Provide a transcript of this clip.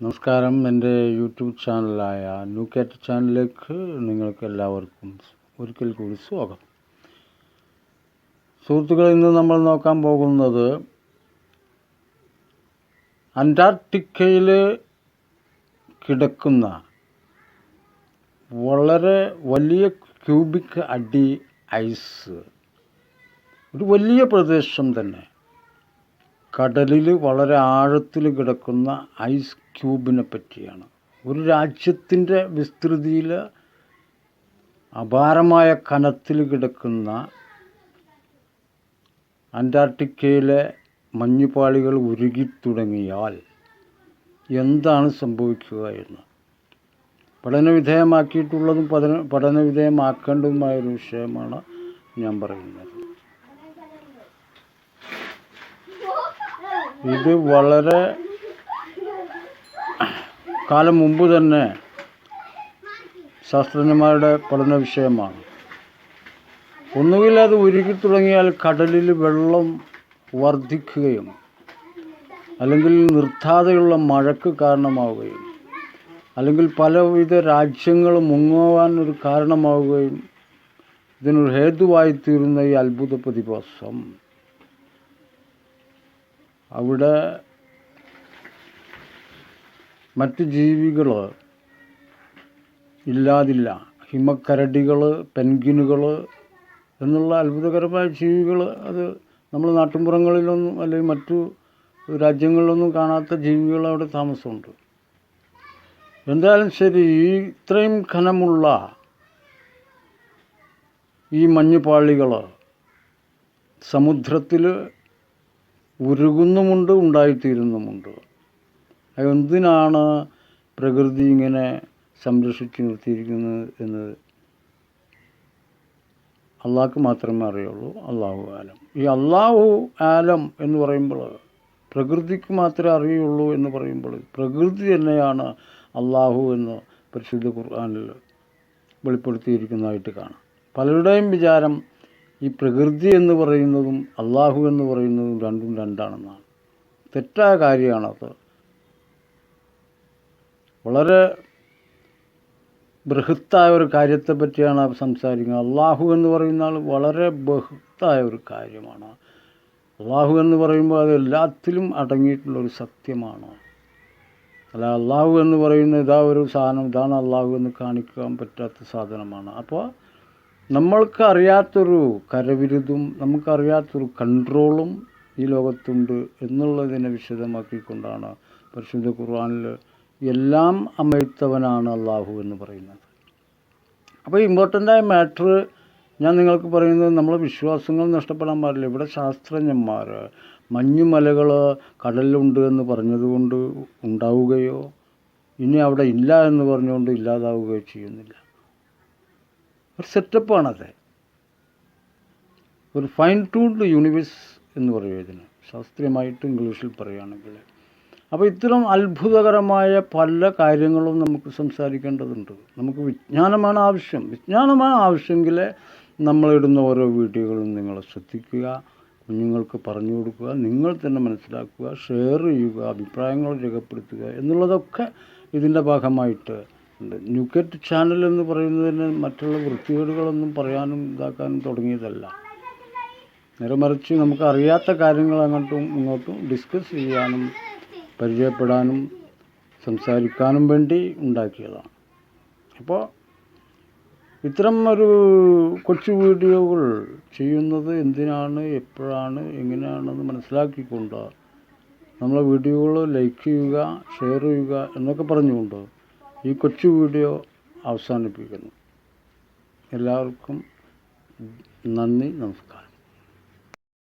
നമസ്കാരം. എൻ്റെ യൂട്യൂബ് ചാനലായ ന്യൂകാറ്റ് ചാനലിലേക്ക് നിങ്ങൾക്ക് എല്ലാവർക്കും ഒരിക്കൽ കൂടി സ്വാഗതം. സുഹൃത്തുക്കളെ, ഇന്ന് നമ്മൾ നോക്കാൻ പോകുന്നത് അന്റാർട്ടിക്കയിൽ കിടക്കുന്ന വളരെ വലിയ ക്യൂബിക് അടി ഐസ്, ഒരു വലിയ പ്രദേശം തന്നെ, കടലിൽ വളരെ ആഴത്തിൽ കിടക്കുന്ന ഐസ് ക്യൂബിനെ പറ്റിയാണ്. ഒരു രാജ്യത്തിൻ്റെ വിസ്തൃതിയിൽ അപാരമായ കനത്തിൽ കിടക്കുന്ന അന്റാർട്ടിക്കയിലെ മഞ്ഞുപാളികൾ ഉരുകിത്തുടങ്ങിയാൽ എന്താണ് സംഭവിക്കുക എന്ന് പഠനവിധേയമാക്കിയിട്ടുള്ളതും പഠനവിധേയമാക്കേണ്ടതുമായൊരു വിഷയമാണ് ഞാൻ പറയുന്നത്. ഇത് വളരെ കാലം മുമ്പ് തന്നെ ശാസ്ത്രജ്ഞന്മാരുടെ പഠന വിഷയമാണ്. ഒന്നുകിൽ അത് ഉരുകി തുടങ്ങിയാൽ കടലിൽ വെള്ളം വർദ്ധിക്കുകയും അല്ലെങ്കിൽ നിർത്താതെയുള്ള മഴയ്ക്ക് കാരണമാവുകയും അല്ലെങ്കിൽ പലവിധ രാജ്യങ്ങൾ മുങ്ങുവാൻ ഒരു കാരണമാവുകയും ഇതിനൊരു ഹേതുവായിത്തീരുന്ന ഈ അത്ഭുത പ്രതിഭാസം അവിടെ മറ്റ് ജീവികൾ ഇല്ലാതില്ല. ഹിമക്കരടികൾ, പെൻഗ്വിനുകൾ എന്നുള്ള അത്ഭുതകരമായ ജീവികൾ, അത് നമ്മൾ നാട്ടിൻപുറങ്ങളിലൊന്നും അല്ലെങ്കിൽ മറ്റു രാജ്യങ്ങളിലൊന്നും കാണാത്ത ജീവികൾ അവിടെ താമസമുണ്ട്. എന്തായാലും ശരി, ഇത്രയും ഘനമുള്ള ഈ മഞ്ഞുപാളികൾ സമുദ്രത്തിൽ ഉരുകുന്നുമുണ്ട്, ഉണ്ടായിത്തീരുന്നുമുണ്ട്. എന്തിനാണ് പ്രകൃതി ഇങ്ങനെ സംരക്ഷിച്ച് നിർത്തിയിരിക്കുന്നത് എന്ന് അള്ളാഹ്ക്ക് മാത്രമേ അറിയുള്ളൂ. അള്ളാഹു ആലം. ഈ അള്ളാഹു ആലം എന്ന് പറയുമ്പോൾ പ്രകൃതിക്ക് മാത്രമേ അറിയുള്ളൂ എന്ന് പറയുമ്പോൾ പ്രകൃതി തന്നെയാണ് അള്ളാഹു എന്ന് പരിശുദ്ധ ഖുർആനിൽ വെളിപ്പെടുത്തിയിരിക്കുന്നതായിട്ട് കാണാം. പലരുടെയും വിചാരം ഈ പ്രകൃതി എന്ന് പറയുന്നതും അള്ളാഹു എന്ന് പറയുന്നതും രണ്ടും രണ്ടാണെന്നാണ്. തെറ്റായ കാര്യമാണത്. വളരെ ബൃഹത്തായ ഒരു കാര്യത്തെ പറ്റിയാണ് സംസാരിക്കുന്നത്. അള്ളാഹു എന്ന് പറയുന്ന ആൾ വളരെ ബൃഹത്തായ ഒരു കാര്യമാണ്. അള്ളാഹു എന്ന് പറയുമ്പോൾ അത് എല്ലാത്തിലും അടങ്ങിയിട്ടുള്ളൊരു സത്യമാണ്. അല്ല, അള്ളാഹു എന്ന് പറയുന്ന ഇതാ ഒരു സാധനം, ഇതാണ് അള്ളാഹു എന്ന് കാണിക്കാൻ പറ്റാത്ത സാധനമാണ്. അപ്പോൾ നമ്മൾക്ക് അറിയാത്തൊരു കരവിരുതും നമുക്കറിയാത്തൊരു കൺട്രോളും ഈ ലോകത്തുണ്ട് എന്നുള്ളതിനെ വിശദമാക്കിക്കൊണ്ടാണ് പരിശുദ്ധ ഖുർആനിൽ എല്ലാം അമഴ്ത്തവനാണ് അള്ളാഹു എന്ന് പറയുന്നത്. അപ്പോൾ ഇമ്പോർട്ടൻ്റായ മാറ്റർ ഞാൻ നിങ്ങൾക്ക് പറയുന്നത്, നമ്മളെ വിശ്വാസങ്ങൾ നഷ്ടപ്പെടാൻ പാടില്ല. ഇവിടെ ശാസ്ത്രജ്ഞന്മാർ മഞ്ഞുമലകൾ കടലിലുണ്ട് എന്ന് പറഞ്ഞതുകൊണ്ട് ഉണ്ടാവുകയോ ഇനി അവിടെ ഇല്ല എന്ന് പറഞ്ഞുകൊണ്ട് ഇല്ലാതാവുകയോ ചെയ്യുന്നില്ല. ഒരു സെറ്റപ്പാണത്. ഒരു ഫൈൻ ട്യൂൺഡ് യൂണിവേഴ്സ് എന്ന് പറയും ഇതിന്, ശാസ്ത്രീയമായിട്ട് ഇംഗ്ലീഷിൽ പറയുകയാണെങ്കിൽ. അപ്പോൾ ഇത്തരം അത്ഭുതകരമായ പല കാര്യങ്ങളും നമുക്ക് സംസാരിക്കേണ്ടതുണ്ട്. നമുക്ക് വിജ്ഞാനമാണ് ആവശ്യം. വിജ്ഞാനമാണ് ആവശ്യമെങ്കിൽ നമ്മളിടുന്ന ഓരോ വീഡിയോകളും നിങ്ങൾ ശ്രദ്ധിക്കുക, കുഞ്ഞുങ്ങൾക്ക് പറഞ്ഞു കൊടുക്കുക, നിങ്ങൾ തന്നെ മനസ്സിലാക്കുക, ഷെയർ ചെയ്യുക, അഭിപ്രായങ്ങൾ രേഖപ്പെടുത്തുക എന്നുള്ളതൊക്കെ ഇതിൻ്റെ ഭാഗമായിട്ട് ഉണ്ട്. ന്യൂകാറ്റ് ചാനൽ എന്ന് പറയുന്നതിന് മറ്റുള്ള വൃത്തികേടുകളൊന്നും പറയാനും ഇതാക്കാനും തുടങ്ങിയതല്ല. നേരെ മറിച്ച് നമുക്ക് അറിയാത്ത കാര്യങ്ങൾ അങ്ങോട്ടും ഇങ്ങോട്ടും ഡിസ്കസ് ചെയ്യാനും പരിചയപ്പെടാനും സംസാരിക്കാനും വേണ്ടി ഉണ്ടാക്കിയതാണ്. അപ്പോൾ ഇത്തരം ഒരു കൊച്ചു വീഡിയോകൾ ചെയ്യുന്നത് എന്തിനാണ്, എപ്പോഴാണ്, എങ്ങനെയാണെന്ന് മനസ്സിലാക്കിക്കൊണ്ട് നമ്മളെ വീഡിയോകൾ ലൈക്ക് ചെയ്യുക, ഷെയർ ചെയ്യുക എന്നൊക്കെ പറഞ്ഞുകൊണ്ട് ഈ കൊച്ചു വീഡിയോ അവസാനിപ്പിക്കുന്നു. എല്ലാവർക്കും നന്ദി, നമസ്കാരം.